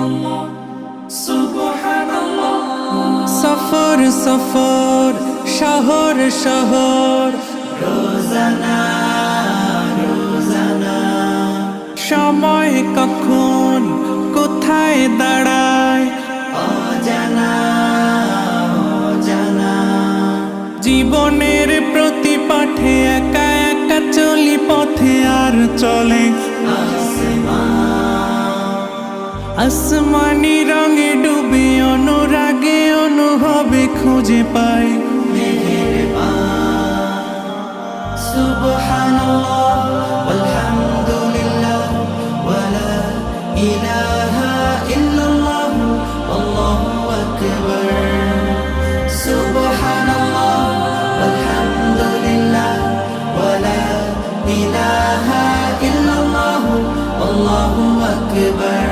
illallah, subhanallah. সফর সফর, শহর শহর, রোজানা রোজানা। সময় কখন কোথায় দাঁড়ায় অজানা অজানা। জীবনের প্রতি পাঠে একা একা চলি পথে, আর চলে আসমানি রঙে ডুবে, অনুরাগে অনুভবে খুঁজে পাই সুবহানাল্লাহ ওয়ালহামদুলিল্লাহ ওয়ালা ইলাহা ইল্লাল্লাহ আল্লাহু আকবার। সুবহানাল্লাহ ওয়ালহামদুলিল্লাহ ওয়ালা ইলাহা ইল্লাল্লাহ আল্লাহু আকবার।